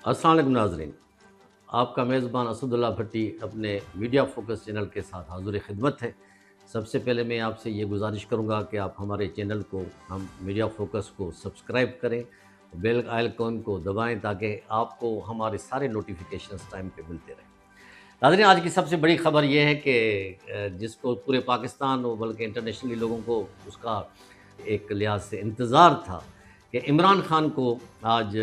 अस्सलाम वालेकुम नाज़रीन। आपका मेज़बान असदुल्ला भट्टी अपने मीडिया फ़ोकस चैनल के साथ हाज़िर ख़िदमत है। सबसे पहले मैं आपसे ये गुज़ारिश करूँगा कि आप हमारे चैनल को, हम मीडिया फ़ोकस को सब्सक्राइब करें, बेल आइकन को दबाएँ ताकि आपको हमारे सारे नोटिफ़िकेशंस टाइम पे मिलते रहें। नाज़रीन, आज की सबसे बड़ी ख़बर ये है कि जिसको पूरे पाकिस्तान और बल्कि इंटरनेशनली लोगों को उसका एक लिहाज से इंतज़ार था कि इमरान खान को आज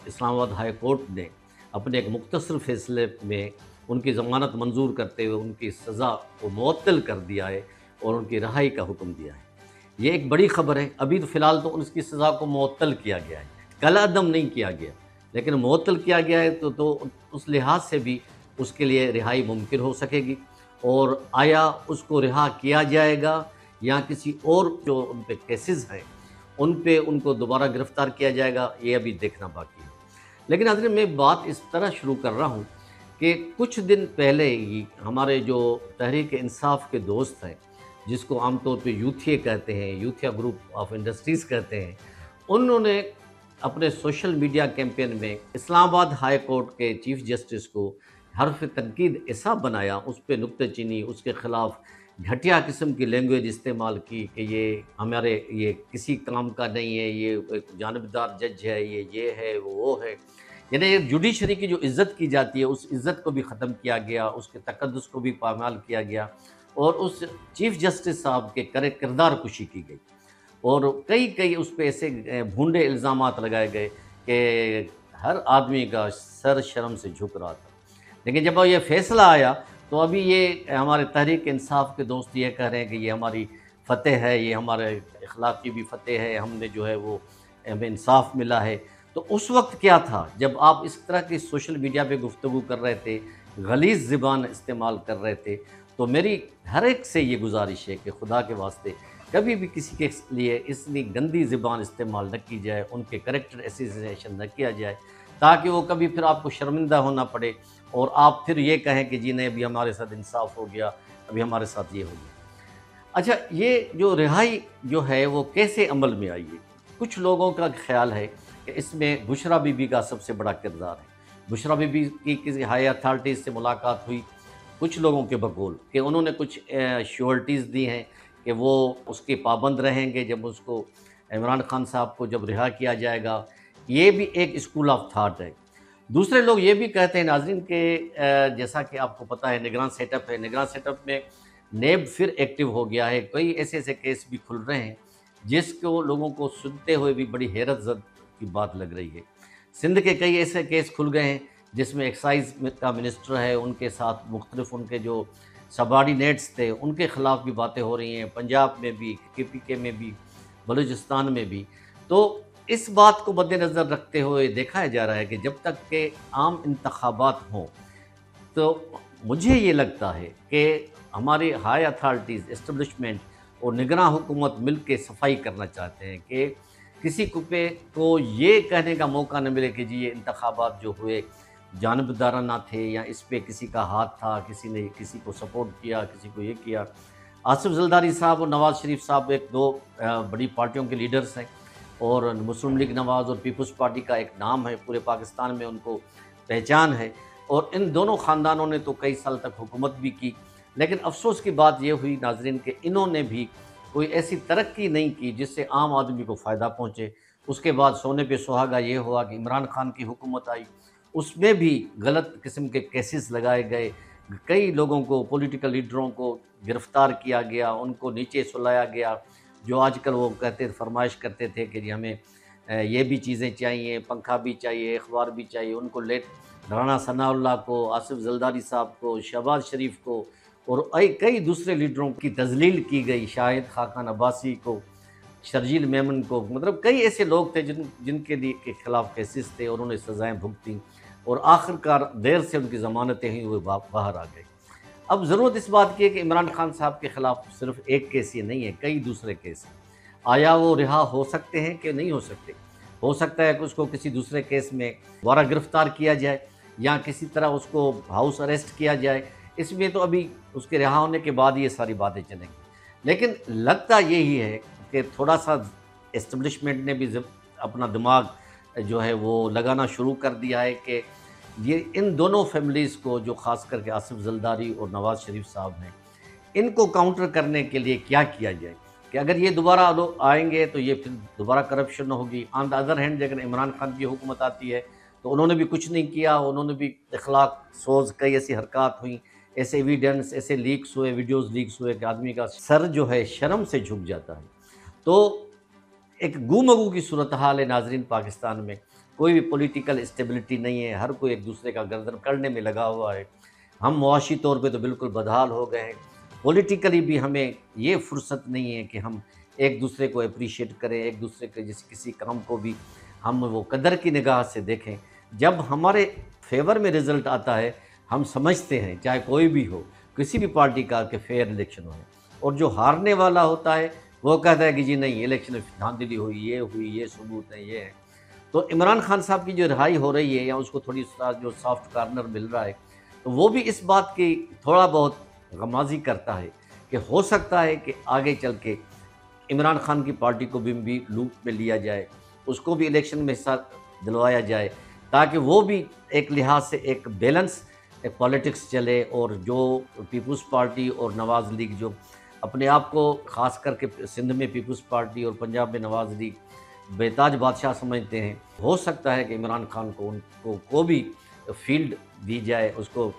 इस्लामाबाद हाई कोर्ट ने अपने एक मुख्तसर फ़ैसले में उनकी ज़मानत मंजूर करते हुए उनकी सज़ा को मुअत्तल कर दिया है और उनकी रिहाई का हुक्म दिया है। ये एक बड़ी ख़बर है। अभी तो फ़िलहाल तो उसकी सज़ा को मुअत्तल किया गया है, कलअदम नहीं किया गया, लेकिन मुअत्तल किया गया है तो उस लिहाज से भी उसके लिए रिहाई मुमकिन हो सकेगी। और आया उसको रिहा किया जाएगा या किसी और जो उन पे केसेस हैं उन पे उनको दोबारा गिरफ़्तार किया जाएगा, ये अभी देखना बाकी है। लेकिन नाज़रीन, मैं बात इस तरह शुरू कर रहा हूँ कि कुछ दिन पहले ही हमारे जो तहरीक इंसाफ के दोस्त हैं, जिसको आमतौर पे यूथिया कहते हैं, यूथिया ग्रुप ऑफ इंडस्ट्रीज़ कहते हैं, उन्होंने अपने सोशल मीडिया कैंपेन में इस्लामाबाद हाई कोर्ट के चीफ जस्टिस को हर्फ तनकीद ऐसा बनाया, उस पे नुक्तेचीनी, उसके ख़िलाफ़ घटिया किस्म की लैंग्वेज इस्तेमाल की कि ये किसी काम का नहीं है, ये एक जानिबदार जज है, ये है, वो है। यानी एक जुडिशरी की जो इज़्ज़त की जाती है, उस इज़्ज़त को भी ख़त्म किया गया, उसके तक़द्दुस को भी पामाल किया गया और उस चीफ जस्टिस साहब के किरदार कुशी की गई। और कई उस पे ऐसे भूंडे इल्ज़ामात लगाए गए कि हर आदमी का सर शर्म से झुक रहा था। लेकिन जब ये फ़ैसला आया तो अभी ये हमारे तहरीक इंसाफ के दोस्त ये कह रहे हैं कि ये हमारी फ़तेह है, ये हमारे इख़्लाक़ की भी फ़तेह है, हमने जो है वो हमें इंसाफ़ मिला है। तो उस वक़्त क्या था जब आप इस तरह की सोशल मीडिया पे गुफ्तगू कर रहे थे, गलीज़ ज़ुबान इस्तेमाल कर रहे थे, तो मेरी हर एक से ये गुज़ारिश है कि खुदा के वास्ते कभी भी किसी के लिए इतनी गंदी ज़ुबान इस्तेमाल न की जाए, उनके कैरेक्टर एसेसिनेशन न किया जाए, ताकि वो कभी फिर आपको शर्मिंदा होना पड़े और आप फिर ये कहें कि जी नहीं, अभी हमारे साथ इंसाफ़ हो गया, अभी हमारे साथ ये हो गया। अच्छा, ये जो रिहाई जो है वो कैसे अमल में आई है? कुछ लोगों का ख़्याल है कि इसमें बुशरा बीबी का सबसे बड़ा किरदार है। बुशरा बीबी की किसी हाई अथॉरिटीज़ से मुलाकात हुई, कुछ लोगों के बकौल कि उन्होंने कुछ श्योरिटीज़ दी हैं कि वो उसके पाबंद रहेंगे जब उसको इमरान खान साहब को जब रिहा किया जाएगा। ये भी एक स्कूल ऑफ थॉट है। दूसरे लोग ये भी कहते हैं नाज़रीन कि जैसा कि आपको पता है निगरान सेटअप है, निगरान सेटअप में नेब फिर एक्टिव हो गया है। कई ऐसे-ऐसे केस भी खुल रहे हैं, जिसको लोगों को सुनते हुए भी बड़ी हैरत ज़द की बात लग रही है। सिंध के कई ऐसे केस खुल गए हैं, जिसमें एक्साइज़ का मिनिस्टर है, उनके साथ मुख्तलिफ उनके जो सबॉर्डिनेट्स थे, उनके ख़िलाफ़ भी बातें हो रही हैं, पंजाब में भी, केपीके में भी, बलूचिस्तान में भी। तो इस बात को मद्देनज़र रखते हुए देखा जा रहा है कि जब तक के आम इंतख़ाबात हों, तो मुझे ये लगता है कि हमारी हाई अथॉरिटीज़, एस्टेब्लिशमेंट और निगरां हुकूमत मिल के सफाई करना चाहते हैं कि किसी को ये कहने का मौका न मिले कि जी ये इंतखाबात जो हुए जानबदाराना थे या इस पे किसी का हाथ था, किसी ने किसी को सपोर्ट किया, किसी को ये किया। आसिफ ज़रदारी साहब और नवाज़ शरीफ साहब एक दो बड़ी पार्टियों के लीडर्स हैं और मुस्लिम लीग नवाज़ और पीपल्स पार्टी का एक नाम है, पूरे पाकिस्तान में उनको पहचान है। और इन दोनों ख़ानदानों ने तो कई साल तक हुकूमत भी की, लेकिन अफ़सोस की बात ये हुई नाज़रीन कि इन्होंने भी कोई ऐसी तरक्की नहीं की जिससे आम आदमी को फ़ायदा पहुँचे। उसके बाद सोने पे सुहागा ये हुआ कि इमरान खान की हुकूमत आई, उसमें भी गलत किस्म के केसेस लगाए गए, कई लोगों को, पॉलिटिकल लीडरों को गिरफ़्तार किया गया, उनको नीचे सुलाया गया। जो आजकल वो कहते फ़रमाइश करते थे कि जी हमें ये भी चीज़ें चाहिए, पंखा भी चाहिए, अखबार भी चाहिए, उनको लेट राना सनाउल्लाह को, आसिफ ज़रदारी साहब को, शहबाज शरीफ को और कई दूसरे लीडरों की तज़लील की गई, शाहिद खाकान अब्बासी को, शर्जील मेमन को, मतलब कई ऐसे लोग थे जिनके लिए के खिलाफ़ केसेस थे और उन्होंने सज़ाएँ भुगतीं और आखिरकार देर से उनकी ज़मानतें हुई, वो बाहर आ गए। अब ज़रूरत इस बात की है कि इमरान खान साहब के ख़िलाफ़ सिर्फ़ एक केस ये नहीं है, कई दूसरे केस हैं। आया वो रिहा हो सकते हैं कि नहीं हो सकते? हो सकता है कि उसको किसी दूसरे केस में दोबारा गिरफ़्तार किया जाए या किसी तरह उसको हाउस अरेस्ट किया जाए। इसमें तो अभी उसके रिहा होने के बाद ये सारी बातें चलेंगी। लेकिन लगता यही है कि थोड़ा-सा एस्टेब्लिशमेंट ने भी अपना दिमाग جو ہے وہ لگانا شروع کر دیا ہے کہ یہ ان دونوں فیملیز کو، جو خاص کر کے آصف زرداری اور نواز شریف صاحب ہیں، ان کو کاؤنٹر کرنے کے لیے کیا کیا جائے کہ اگر یہ دوبارہ آئیں گے تو یہ پھر دوبارہ کرپشن ہوگی۔ آن دا ادر ہینڈ اگر عمران خان کی حکومت آتی ہے تو انہوں نے بھی کچھ نہیں کیا، انہوں نے بھی اخلاق سوز کئی ایسی حرکات ہوئیں، ایسے ایویڈنس، ایسے لیکس ہوئے، ویڈیوز لیکس ہوئے کہ آدمی کا سر جو ہے شرم سے جھک جاتا ہے۔ تو ایک گو مگو کی صورتحال ہے ناظرین پاکستان میں، کوئی بھی پولیٹیکل اسٹیبلٹی نہیں ہے، ہر کوئی ایک دوسرے کا گردن کرنے میں لگا ہوا ہے۔ ہم معاشی طور پہ تو بالکل بدحال ہو گئے ہیں، پولیٹیکلی بھی ہمیں یہ فرصت نہیں ہے کہ ہم ایک دوسرے کو اپریشیٹ کریں، ایک دوسرے کے جیسے کسی کام کو بھی ہم وہ قدر کی نگاہ سے دیکھیں۔ جب ہمارے فیور میں رزلٹ آتا ہے ہم سمجھتے ہیں، چاہے کوئی بھی ہو، کسی بھی پارٹی کا، کہ فیئر الیکشن ہوئے، اور جو ہارنے والا ہوتا ہے وہ کہتا ہے کہ جی نہیں الیکشن میں دھاندلی ہوئی، یہ ثبوت ہے، یہ ہے۔ تو عمران خان صاحب کی جو رہائی ہو رہی ہے یا اس کو تھوڑی جو سافٹ کارنر مل رہا ہے، تو وہ بھی اس بات کی تھوڑا بہت غمازی کرتا ہے کہ ہو سکتا ہے کہ آگے چل کے عمران خان کی پارٹی کو بھی لوپ میں لیا جائے، اس کو بھی الیکشن میں حصہ دلوایا جائے، تاکہ وہ بھی ایک لحاظ سے ایک بیلنس ایک پالیٹکس چلے، اور جو پیپلز پارٹی اور نواز لیگ جو اپنے آپ کو خاص کر کے سندھ میں پیپلز پارٹی اور پنجاب میں نواز لیگ بیتاج بادشاہ سمجھتے ہیں، ہو سکتا ہے کہ عمران خان کو ان کو بھی فیلڈ دی جائے، اس کو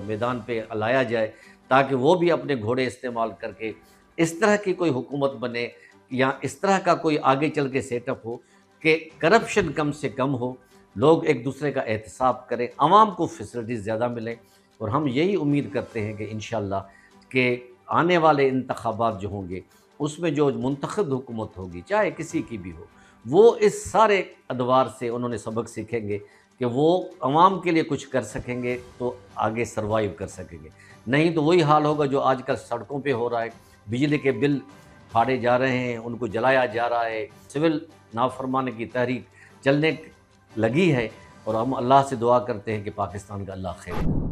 میدان پہ لایا جائے، تاکہ وہ بھی اپنے گھوڑے استعمال کر کے اس طرح کی کوئی حکومت بنے یا اس طرح کا کوئی آگے چل کے سیٹ اپ ہو کہ کرپشن کم سے کم ہو، لوگ ایک دوسرے کا احتساب کریں، عوام کو فیسلٹیز زیادہ ملیں۔ اور ہم یہی امید کرتے ہیں کہ انشاءاللہ کہ آنے والے انتخابات جو ہوں گے اس میں جو منتخب حکومت ہوگی، چاہے کسی کی بھی ہو، وہ اس سارے ادوار سے انہوں نے سبق سیکھیں گے کہ وہ عوام کے لیے کچھ کر سکیں گے تو آگے سروائیو کر سکیں گے، نہیں تو وہی حال ہوگا جو آج کل سڑکوں پہ ہو رہا ہے، بجلی کے بل پھاڑے جا رہے ہیں، ان کو جلایا جا رہا ہے، سول نافرمانی کی تحریک چلنے لگی ہے، اور ہم اللہ سے دعا کرتے ہیں کہ پاکستان کا اللہ خیر